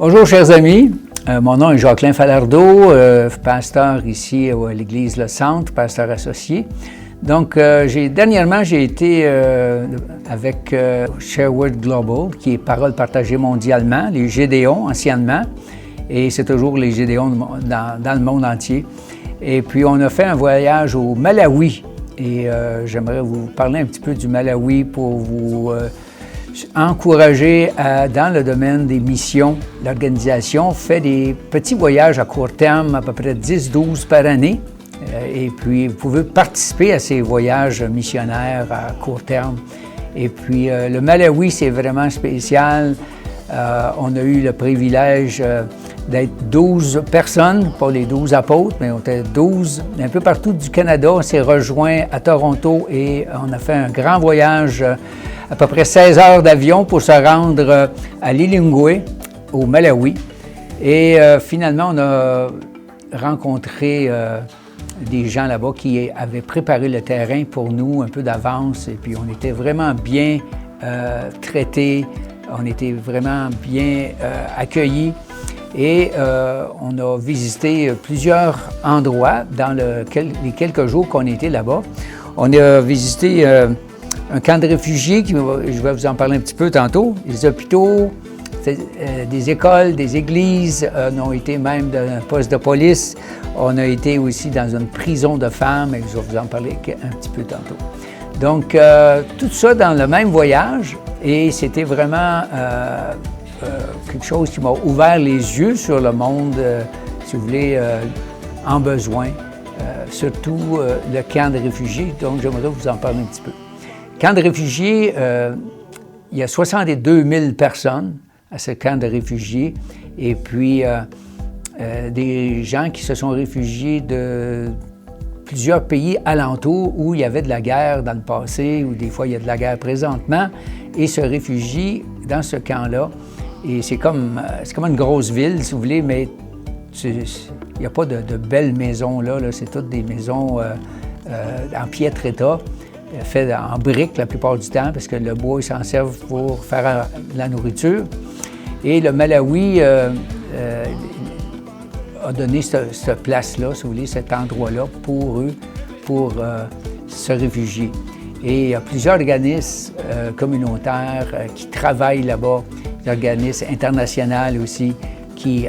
Bonjour chers amis, mon nom est Jacqueline Falardeau, pasteur ici à l'église Le Centre, pasteur associé. Donc dernièrement j'ai été avec Sherwood Global, qui est Parole partagée mondialement, les Gédéons anciennement, et c'est toujours les Gédéons dans le monde entier. Et puis on a fait un voyage au Malawi, et j'aimerais vous parler un petit peu du Malawi pour vous encourager dans le domaine des missions. L'organisation fait des petits voyages à court terme, à peu près 10-12 par année. Et puis, vous pouvez participer à ces voyages missionnaires à court terme. Et puis, le Malawi, c'est vraiment spécial. On a eu le privilège d'être 12 personnes, pas les 12 apôtres, mais on était 12 un peu partout du Canada. On s'est rejoints à Toronto et on a fait un grand voyage, à peu près 16 heures d'avion pour se rendre à Lilongwe, au Malawi. Et finalement, on a rencontré des gens là-bas qui avaient préparé le terrain pour nous un peu d'avance. Et puis, on était vraiment bien traités, on était vraiment bien accueillis. Et on a visité plusieurs endroits dans les quelques jours qu'on était là-bas. On a visité un camp de réfugiés, je vais vous en parler un petit peu tantôt, des hôpitaux, des écoles, des églises, on a été même dans un poste de police, on a été aussi dans une prison de femmes, et je vais vous en parler un petit peu tantôt. Donc, tout ça dans le même voyage, et c'était vraiment quelque chose qui m'a ouvert les yeux sur le monde, si vous voulez, en besoin, surtout le camp de réfugiés, donc j'aimerais vous en parler un petit peu. Camp de réfugiés, il y a 62 000 personnes à ce camp de réfugiés, et puis des gens qui se sont réfugiés de plusieurs pays alentours où il y avait de la guerre dans le passé, ou des fois il y a de la guerre présentement, et se réfugient dans ce camp-là. Et c'est comme une grosse ville, si vous voulez, mais il n'y a pas de belles maisons là, c'est toutes des maisons en piètre état, faites en briques la plupart du temps, parce que le bois, ils s'en servent pour faire la nourriture. Et le Malawi a donné cette place-là, si vous voulez, cet endroit-là pour eux, pour se réfugier. Et il y a plusieurs organismes communautaires qui travaillent là-bas, des organismes internationaux aussi, qui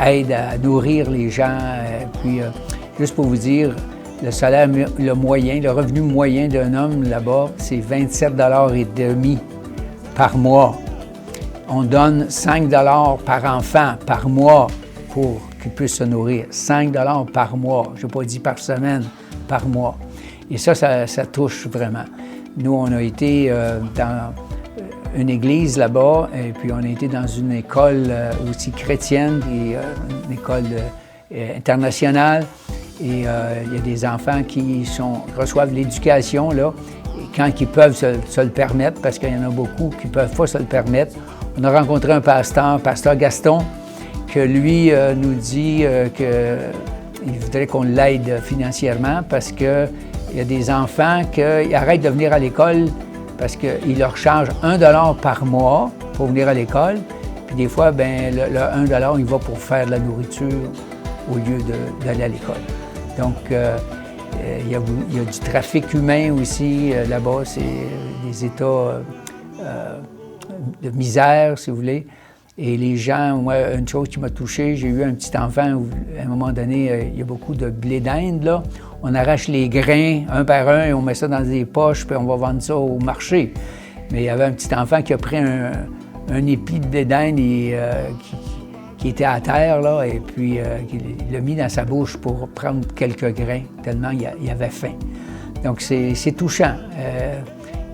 aident à nourrir les gens. Puis, juste pour vous dire, le salaire le revenu moyen d'un homme là-bas, c'est 27,50 $ par mois. On donne 5 $ par enfant par mois pour qu'il puisse se nourrir. 5 $ par mois, je n'ai pas dit par semaine, par mois. Et ça touche vraiment. Nous, on a été dans une église là-bas, et puis on a été dans une école aussi chrétienne, une école internationale. Et il y a des enfants qui reçoivent l'éducation, là, et quand ils peuvent se le permettre, parce qu'il y en a beaucoup qui ne peuvent pas se le permettre. On a rencontré un pasteur Gaston, que lui nous dit qu'il voudrait qu'on l'aide financièrement, parce qu'il y a des enfants qui arrêtent de venir à l'école parce qu'il leur charge 1 $ par mois pour venir à l'école. Puis des fois, le 1 $, il va pour faire de la nourriture au lieu d'aller à l'école. Donc, il y a du trafic humain aussi là-bas. C'est des états de misère, si vous voulez. Et les gens, moi, une chose qui m'a touché, j'ai eu un petit enfant où, à un moment donné, il y a beaucoup de blé d'Inde, là. On arrache les grains un par un et on met ça dans des poches, puis on va vendre ça au marché. Mais il y avait un petit enfant qui a pris un épi de blé d'Inde et qui était à terre, là, et puis il l'a mis dans sa bouche pour prendre quelques grains, tellement il avait faim. Donc, c'est touchant.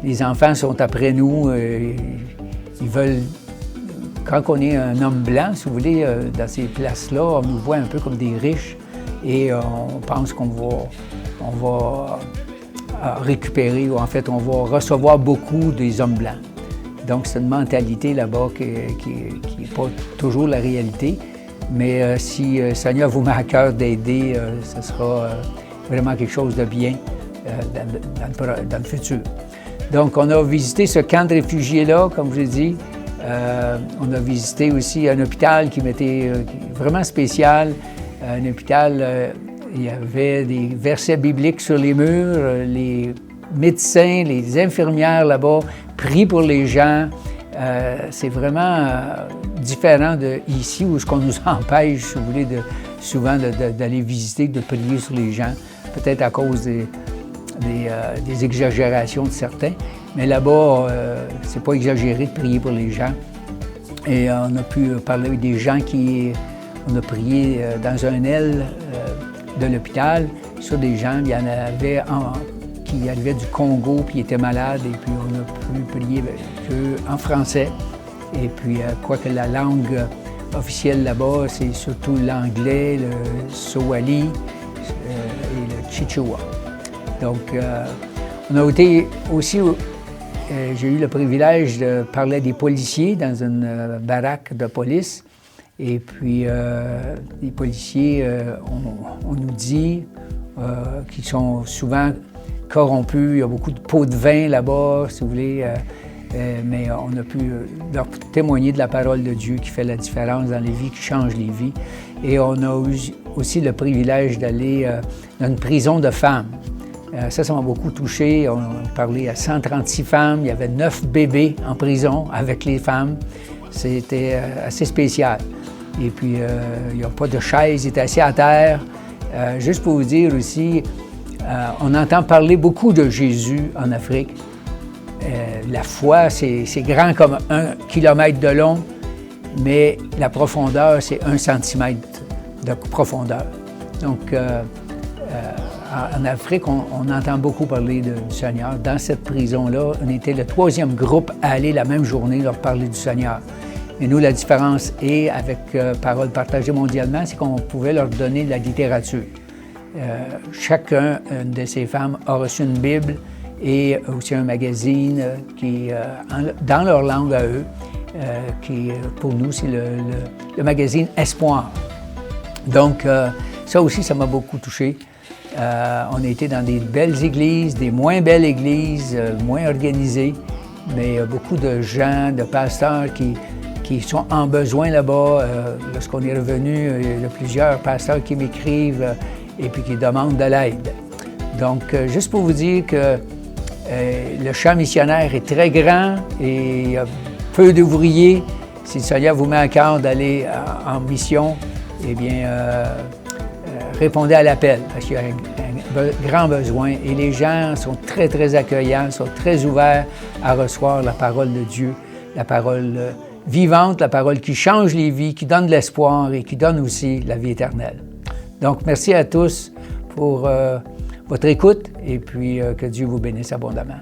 Les enfants sont après nous, ils veulent... Quand on est un homme blanc, si vous voulez, dans ces places-là, on nous voit un peu comme des riches et on pense qu'on va récupérer, ou en fait, on va recevoir beaucoup des hommes blancs. Donc, c'est une mentalité là-bas qui n'est pas toujours la réalité. Mais si le Seigneur vous met à cœur d'aider, ce sera vraiment quelque chose de bien dans le futur. Donc, on a visité ce camp de réfugiés-là, comme je l'ai dit. On a visité aussi un hôpital qui m'était vraiment spécial. Un hôpital, il y avait des versets bibliques sur les murs. Les médecins, les infirmières là-bas prient pour les gens. C'est vraiment différent d'ici où ce qu'on nous empêche, si vous voulez, souvent d'aller visiter, de prier sur les gens, peut-être à cause des exagérations de certains. Mais là-bas, c'est pas exagéré de prier pour les gens. Et on a pu parler avec des gens on a prié dans un aile de l'hôpital sur des gens. Il y en avait qui arrivaient du Congo puis étaient malades. Et puis on a pu prier avec eux en français. Et puis, quoique la langue officielle là-bas, c'est surtout l'anglais, le Swahili et le Chichewa. Donc, on a été aussi, j'ai eu le privilège de parler à des policiers dans une baraque de police. Et puis, les policiers, on nous dit qu'ils sont souvent corrompus. Il y a beaucoup de pots de vin là-bas, si vous voulez. Mais on a pu leur témoigner de la parole de Dieu qui fait la différence dans les vies, qui change les vies. Et on a eu aussi le privilège d'aller dans une prison de femmes. Ça m'a beaucoup touché. On a parlé à 136 femmes. Il y avait 9 bébés en prison avec les femmes. C'était assez spécial. Et puis, il n'y a pas de chaise, ils étaient assis à terre. Juste pour vous dire aussi, on entend parler beaucoup de Jésus en Afrique. La foi, c'est grand comme 1 kilomètre de long, mais la profondeur, c'est 1 centimètre de profondeur. Donc, en Afrique, on entend beaucoup parler du Seigneur. Dans cette prison-là, on était le 3e groupe à aller la même journée leur parler du Seigneur. Et nous, la différence est, avec Parole partagée mondialement, c'est qu'on pouvait leur donner de la littérature. Chacun de ces femmes a reçu une Bible et aussi un magazine qui dans leur langue à eux, qui pour nous, c'est le magazine Espoir. Donc, ça aussi, ça m'a beaucoup touché. On a été dans des belles églises, des moins belles églises, moins organisées, mais beaucoup de gens, de pasteurs qui sont en besoin là-bas. Lorsqu'on est revenu, il y a plusieurs pasteurs qui m'écrivent et puis qui demandent de l'aide. Donc, juste pour vous dire que le champ missionnaire est très grand et il y a peu d'ouvriers. Si le Seigneur vous met à cœur d'aller en mission, eh bien, répondez à l'appel parce qu'il y a un grand besoin et les gens sont très, très accueillants, sont très ouverts à recevoir la parole de Dieu, la parole vivante, la parole qui change les vies, qui donne de l'espoir et qui donne aussi la vie éternelle. Donc, merci à tous pour votre écoute et puis que Dieu vous bénisse abondamment.